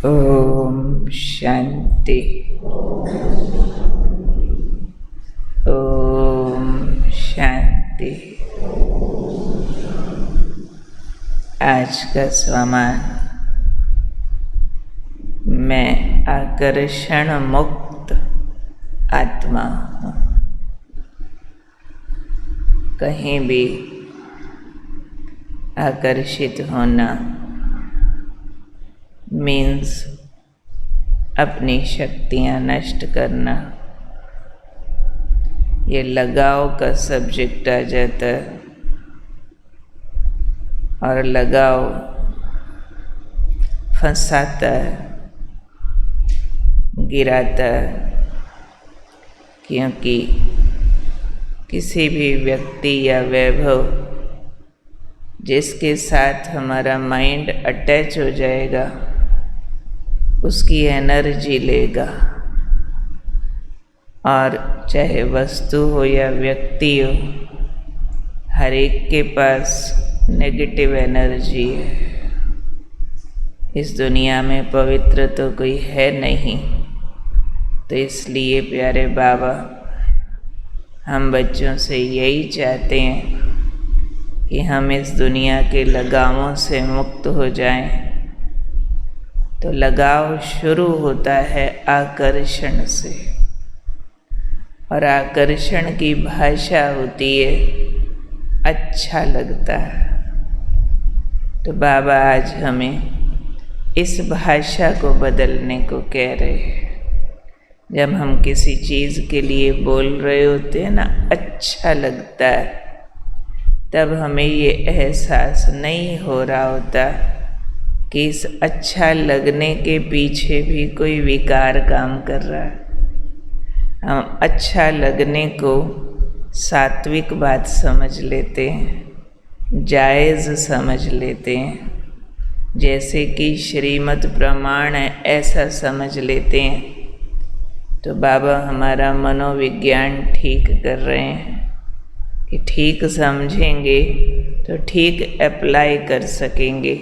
ओम शांति। ओम शांति। आज का समाचार, मैं आकर्षण मुक्त आत्मा हूँ। कहीं भी आकर्षित होना मीन्स अपनी शक्तियाँ नष्ट करना। ये लगाव का सब्जेक्ट आ जाता है और लगाव फंसाता है, गिराता है। क्योंकि किसी भी व्यक्ति या वैभव जिसके साथ हमारा माइंड अटैच हो जाएगा, उसकी एनर्जी लेगा। और चाहे वस्तु हो या व्यक्ति हो, हर एक के पास नेगेटिव एनर्जी है। इस दुनिया में पवित्र तो कोई है नहीं। तो इसलिए प्यारे बाबा, हम बच्चों से यही चाहते हैं कि हम इस दुनिया के लगावों से मुक्त हो जाएं। तो लगाव शुरू होता है आकर्षण से, और आकर्षण की भाषा होती है अच्छा लगता है। तो बाबा आज हमें इस भाषा को बदलने को कह रहे हैं। जब हम किसी चीज़ के लिए बोल रहे होते हैं ना, अच्छा लगता है, तब हमें ये एहसास नहीं हो रहा होता कि इस अच्छा लगने के पीछे भी कोई विकार काम कर रहा है। हम अच्छा लगने को सात्विक बात समझ लेते हैं, जायज़ समझ लेते हैं, जैसे कि श्रीमद् प्रमाण है ऐसा समझ लेते हैं। तो बाबा हमारा मनोविज्ञान ठीक कर रहे हैं कि ठीक समझेंगे तो ठीक अप्लाई कर सकेंगे।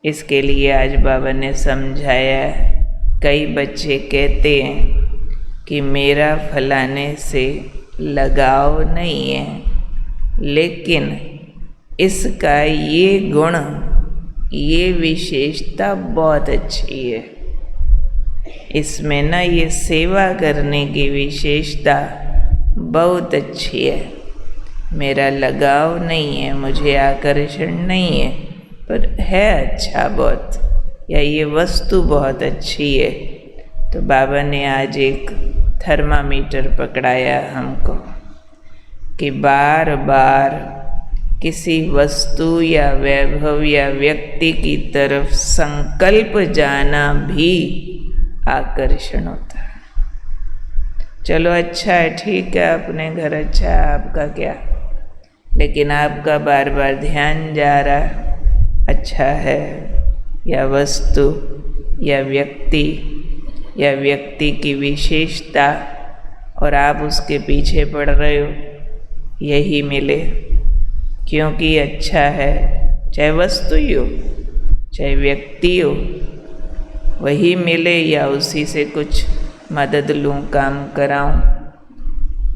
इसके लिए आज बाबा ने समझाया है। कई बच्चे कहते हैं कि मेरा फलाने से लगाव नहीं है, लेकिन इसका ये गुण, ये विशेषता बहुत अच्छी है। इसमें ना ये सेवा करने की विशेषता बहुत अच्छी है। मेरा लगाव नहीं है, मुझे आकर्षण नहीं है, पर है अच्छा बहुत, या ये वस्तु बहुत अच्छी है। तो बाबा ने आज एक थर्मामीटर पकड़ाया हमको कि बार बार किसी वस्तु या वैभव या व्यक्ति की तरफ संकल्प जाना भी आकर्षण होता है। चलो अच्छा है, ठीक है, अपने घर अच्छा है, आपका क्या, लेकिन आपका बार बार ध्यान जा रहा है अच्छा है या वस्तु या व्यक्ति की विशेषता, और आप उसके पीछे पड़ रहे हो यही मिले। क्योंकि अच्छा है, चाहे वस्तु ही हो चाहे व्यक्ति हो, वही मिले या उसी से कुछ मदद लूँ, काम कराऊँ।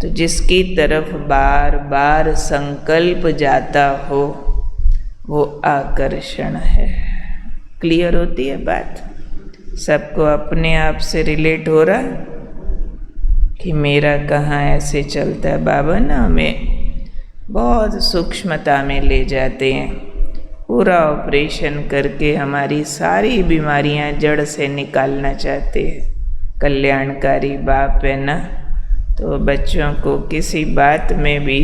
तो जिसकी तरफ बार बार संकल्प जाता हो वो आकर्षण है। क्लियर होती है बात? सबको अपने आप से रिलेट हो रहा कि मेरा कहाँ ऐसे चलता है। बाबा ना हमें बहुत सूक्ष्मता में ले जाते हैं। पूरा ऑपरेशन करके हमारी सारी बीमारियां जड़ से निकालना चाहते हैं। कल्याणकारी बाप है ना, तो बच्चों को किसी बात में भी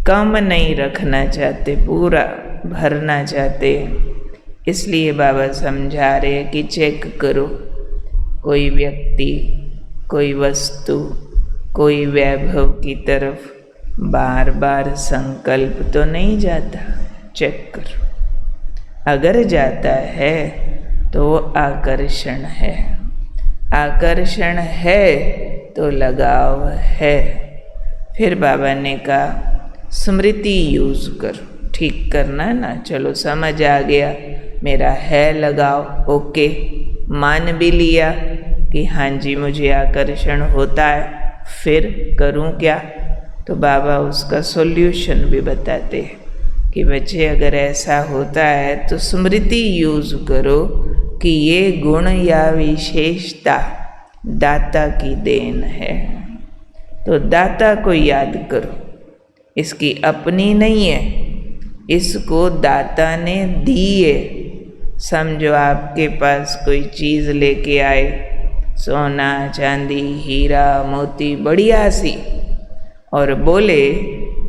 कम नहीं रखना चाहते, पूरा भरना चाहते हैं। इसलिए बाबा समझा रहे हैं कि चेक करो, कोई व्यक्ति, कोई वस्तु, कोई वैभव की तरफ बार बार संकल्प तो नहीं जाता। चेक करो, अगर जाता है तो वो आकर्षण है। आकर्षण है तो लगाव है। फिर बाबा ने कहा स्मृति यूज़ करो, ठीक करना है ना। चलो समझ आ गया मेरा है लगाव, ओके, मान भी लिया कि हाँ जी मुझे आकर्षण होता है, फिर करूं क्या? तो बाबा उसका सॉल्यूशन भी बताते हैं कि बच्चे अगर ऐसा होता है तो स्मृति यूज करो कि ये गुण या विशेषता दाता की देन है। तो दाता को याद करो, इसकी अपनी नहीं है, इसको दाता ने दी है। समझो आपके पास कोई चीज़ लेके आए, सोना चांदी हीरा मोती बढ़िया सी, और बोले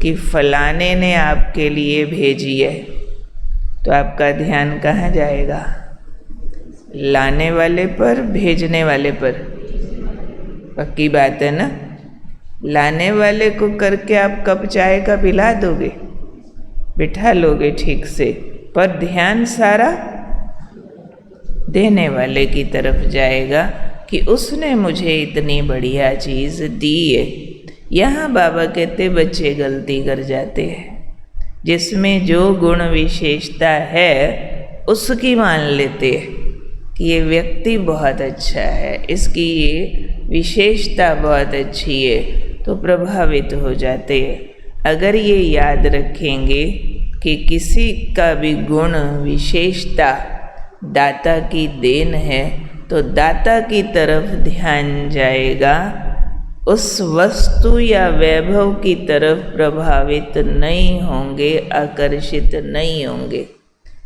कि फलाने ने आपके लिए भेजी है, तो आपका ध्यान कहाँ जाएगा? लाने वाले पर, भेजने वाले पर? पक्की बात है ना? लाने वाले को करके आप कप चाय का पिला दोगे, बिठा लोगे ठीक से, पर ध्यान सारा देने वाले की तरफ जाएगा कि उसने मुझे इतनी बढ़िया चीज़ दी है। यहाँ बाबा कहते बच्चे गलती कर जाते हैं, जिसमें जो गुण विशेषता है उसकी मान लेते हैं कि ये व्यक्ति बहुत अच्छा है, इसकी ये विशेषता बहुत अच्छी है, तो प्रभावित हो जाते हैं। अगर ये याद रखेंगे कि किसी का भी गुण विशेषता दाता की देन है, तो दाता की तरफ ध्यान जाएगा, उस वस्तु या वैभव की तरफ प्रभावित नहीं होंगे, आकर्षित नहीं होंगे।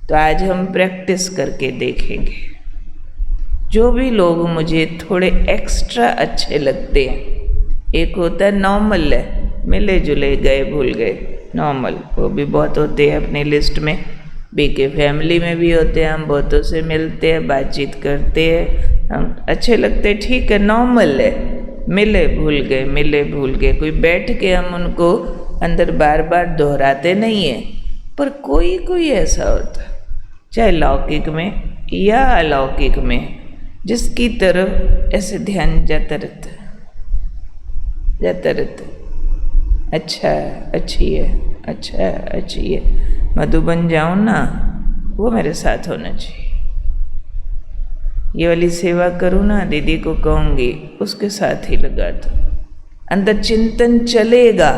तो आज हम प्रैक्टिस करके देखेंगे। जो भी लोग मुझे थोड़े एक्स्ट्रा अच्छे लगते हैं, एक होता है नॉर्मल है, मिले जुले गए भूल गए, नॉर्मल, वो भी बहुत होते हैं अपनी लिस्ट में। बीके फैमिली में भी होते हैं, हम बहुतों से मिलते हैं, बातचीत करते हैं, हम अच्छे लगते हैं, ठीक है, नॉर्मल है। मिले भूल गए, मिले भूल गए, कोई बैठ के हम उनको अंदर बार बार दोहराते नहीं हैं, पर कोई कोई ऐसा होता है, चाहे लौकिक में या अलौकिक में, जिसकी तरफ ऐसे ध्यान जाता रहता है, जाता रहता है। अच्छा अच्छी है, अच्छा अच्छी है, मधुबन जाऊँ ना, वो मेरे साथ होना चाहिए। ये वाली सेवा करूँ ना, दीदी को कहूँगी, उसके साथ ही लगा दो। अंदर चिंतन चलेगा,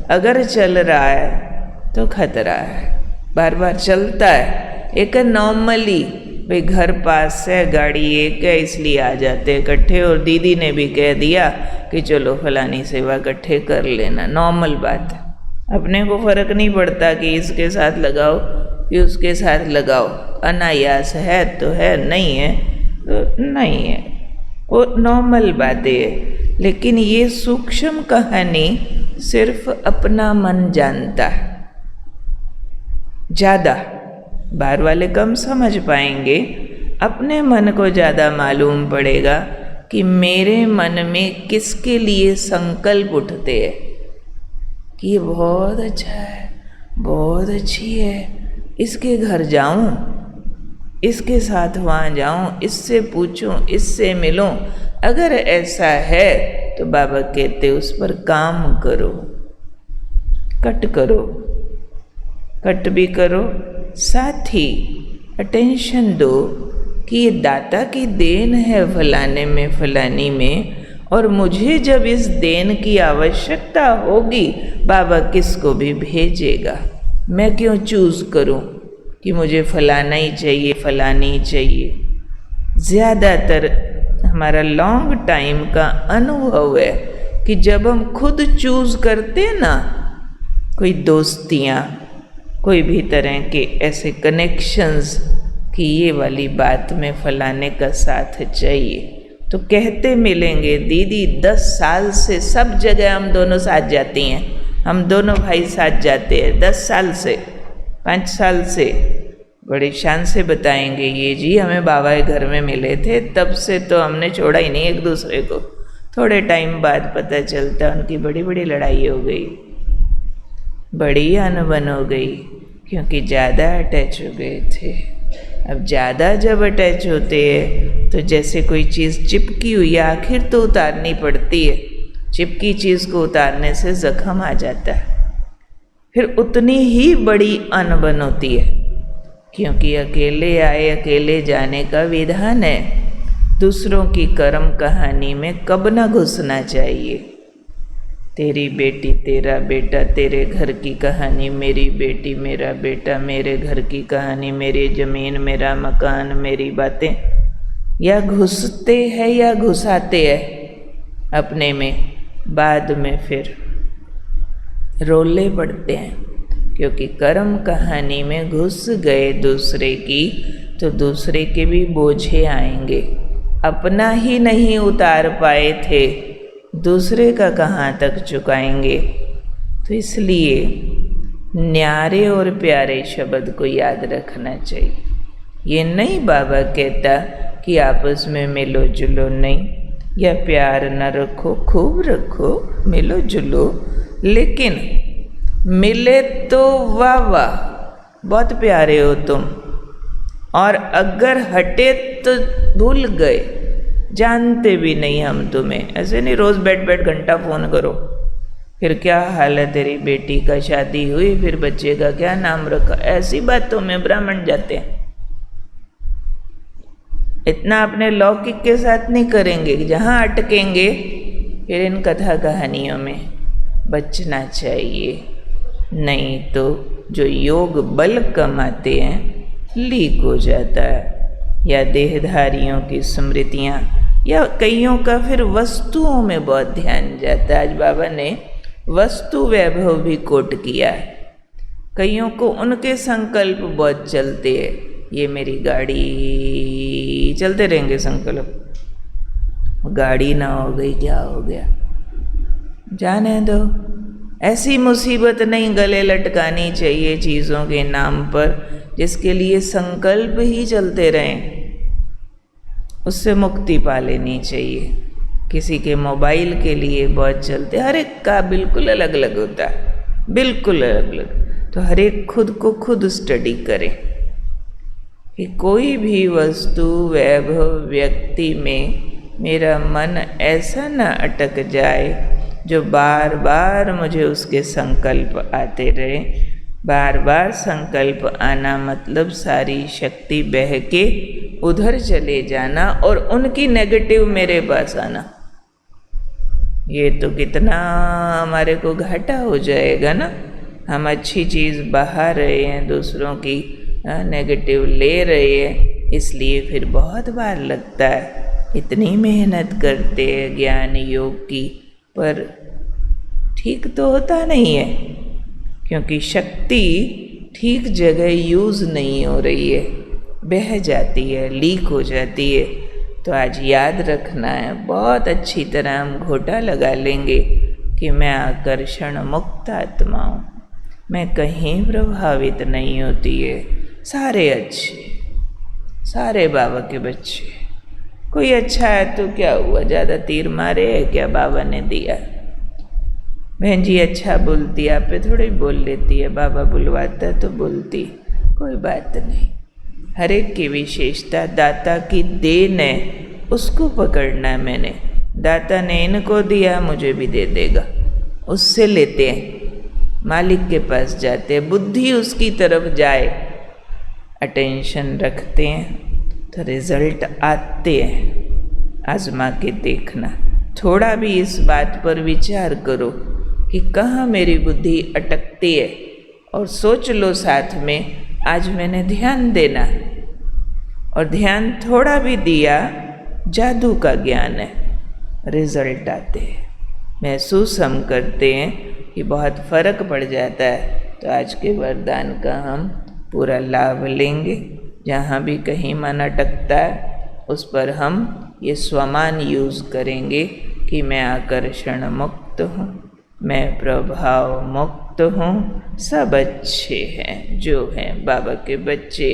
अगर चल रहा है तो खतरा है, बार बार चलता है। एक नॉर्मली भाई घर पास है, गाड़ी एक है, इसलिए आ जाते हैं इकट्ठे, और दीदी ने भी कह दिया कि चलो फलानी सेवा इकट्ठे कर लेना, नॉर्मल बात है। अपने को फर्क नहीं पड़ता कि इसके साथ लगाओ कि उसके साथ लगाओ, अनायास है तो है, नहीं है तो नहीं है, वो नॉर्मल बातें है। लेकिन ये सूक्ष्म कहानी सिर्फ अपना मन जानता है, ज़्यादा बाहर वाले कम समझ पाएंगे, अपने मन को ज़्यादा मालूम पड़ेगा कि मेरे मन में किसके लिए संकल्प उठते हैं कि ये बहुत अच्छा है, बहुत अच्छी है, इसके घर जाऊं, इसके साथ वहाँ जाऊं, इससे पूछूं, इससे मिलूं। अगर ऐसा है तो बाबा कहते उस पर काम करो, कट करो, कट भी करो, साथ ही अटेंशन दो कि ये दाता की देन है फलाने में फलानी में, और मुझे जब इस देन की आवश्यकता होगी बाबा किसको भी भेजेगा। मैं क्यों चूज़ करूं कि मुझे फलाना ही चाहिए, फलानी ही चाहिए। ज़्यादातर हमारा लॉन्ग टाइम का अनुभव है कि जब हम खुद चूज़ करते हैं ना, कोई दोस्तियाँ, कोई भी तरह के ऐसे कनेक्शंस कि ये वाली बात में फलाने का साथ चाहिए, तो कहते मिलेंगे दीदी 10 साल से सब जगह हम दोनों साथ जाती हैं, हम दोनों भाई साथ जाते हैं 10 साल से, 5 साल से। बड़ी शान से बताएंगे ये जी हमें बाबा के घर में मिले थे, तब से तो हमने छोड़ा ही नहीं एक दूसरे को। थोड़े टाइम बाद पता चलता उनकी बड़ी बड़ी लड़ाई हो गई, बड़ी अनबन हो गई, क्योंकि ज़्यादा अटैच हो गए थे। अब ज़्यादा जब अटैच होते हैं तो जैसे कोई चीज़ चिपकी हुई है, आखिर तो उतारनी पड़ती है, चिपकी चीज़ को उतारने से जख्म आ जाता है, फिर उतनी ही बड़ी अनबन होती है, क्योंकि अकेले आए अकेले जाने का विधान है। दूसरों की कर्म कहानी में कब ना घुसना चाहिए। तेरी बेटी तेरा बेटा, तेरे घर की कहानी मेरी बेटी मेरा बेटा, मेरे घर की कहानी मेरी ज़मीन मेरा मकान मेरी बातें, या घुसते हैं या घुसाते हैं अपने में, बाद में फिर रोले पड़ते हैं। क्योंकि कर्म कहानी में घुस गए दूसरे की तो दूसरे के भी बोझे आएंगे। अपना ही नहीं उतार पाए थे, दूसरे का कहाँ तक चुकाएंगे। तो इसलिए न्यारे और प्यारे शब्द को याद रखना चाहिए। ये नहीं बाबा कहता कि आपस में मिलो जुलो नहीं, या प्यार न रखो, खूब रखो, मिलो जुलो, लेकिन मिले तो वाह वाह, बहुत प्यारे हो तुम, और अगर हटे तो भूल गए, जानते भी नहीं हम तुम्हें। ऐसे नहीं रोज़ बैठ बैठ घंटा फ़ोन करो, फिर क्या हाल है तेरी बेटी का, शादी हुई, फिर बच्चे का क्या नाम रखा, ऐसी बातों में ब्राह्मण जाते हैं। इतना अपने लौकिक के साथ नहीं करेंगे, जहाँ अटकेंगे फिर इन कथा कहानियों में बचना चाहिए। नहीं तो जो योग बल कमाते हैं लीक हो जाता है, या देहधारियों की स्मृतियाँ, या कईयों का फिर वस्तुओं में बहुत ध्यान जाता है। आज बाबा ने वस्तु वैभव भी कोट किया है। कईयों को उनके संकल्प बहुत चलते हैं, ये मेरी गाड़ी, चलते रहेंगे संकल्प, गाड़ी ना हो गई क्या हो गया, जाने दो। ऐसी मुसीबत नहीं गले लटकानी चाहिए चीज़ों के नाम पर, जिसके लिए संकल्प ही चलते रहें, उससे मुक्ति पा लेनी चाहिए। किसी के मोबाइल के लिए बहुत चलते, हर एक का बिल्कुल अलग अलग होता है, बिल्कुल अलग अलग। तो हर एक खुद को खुद स्टडी करे कि कोई भी वस्तु वैभव व्यक्ति में मेरा मन ऐसा न अटक जाए जो बार बार मुझे उसके संकल्प आते रहे। बार बार संकल्प आना मतलब सारी शक्ति बह के उधर चले जाना और उनकी नेगेटिव मेरे पास आना। ये तो कितना हमारे को घाटा हो जाएगा ना। हम अच्छी चीज़ बहा रहे हैं, दूसरों की नेगेटिव ले रहे हैं, इसलिए फिर बहुत बार लगता है इतनी मेहनत करते हैं ज्ञान योग की, पर ठीक तो होता नहीं है, क्योंकि शक्ति ठीक जगह यूज़ नहीं हो रही है, बह जाती है, लीक हो जाती है। तो आज याद रखना है, बहुत अच्छी तरह हम घोटा लगा लेंगे कि मैं आकर्षण मुक्त आत्मा हूँ, मैं कहीं प्रभावित नहीं होती है। सारे अच्छे, सारे बाबा के बच्चे। कोई अच्छा है तो क्या हुआ, ज़्यादा तीर मारे है क्या, बाबा ने दिया। बहन जी अच्छा बोलती, आप पे थोड़ी बोल लेती है, बाबा बुलवाता तो बोलती, कोई बात नहीं। हर एक की विशेषता दाता की देन है, उसको पकड़ना है मैंने। दाता ने इनको दिया, मुझे भी दे देगा, उससे लेते हैं, मालिक के पास जाते हैं, बुद्धि उसकी तरफ जाए, अटेंशन रखते हैं तो रिजल्ट आते हैं। आजमा के देखना, थोड़ा भी इस बात पर विचार करो कि कहाँ मेरी बुद्धि अटकती है, और सोच लो साथ में आज मैंने ध्यान देना, और ध्यान थोड़ा भी दिया, जादू का ज्ञान है, रिजल्ट आते हैं। महसूस हम करते हैं कि बहुत फर्क पड़ जाता है। तो आज के वरदान का हम पूरा लाभ लेंगे। जहाँ भी कहीं मन अटकता है उस पर हम ये स्वमान यूज़ करेंगे कि मैं आकर्षण मुक्त हूँ, मैं प्रभाव मुक्त हूँ, सब अच्छे हैं जो हैं बाबा के बच्चे।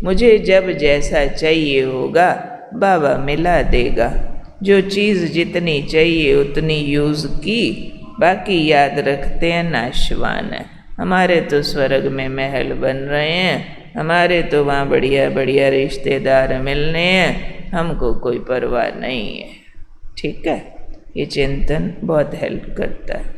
मुझे जब जैसा चाहिए होगा बाबा मिला देगा। जो चीज़ जितनी चाहिए उतनी यूज़ की, बाकी याद रखते हैं नाशवान है। हमारे तो स्वर्ग में महल बन रहे हैं, हमारे तो वहाँ बढ़िया बढ़िया रिश्तेदार मिलने हैं, हमको कोई परवाह नहीं है। ठीक है, ये चिंतन बहुत हेल्प करता है।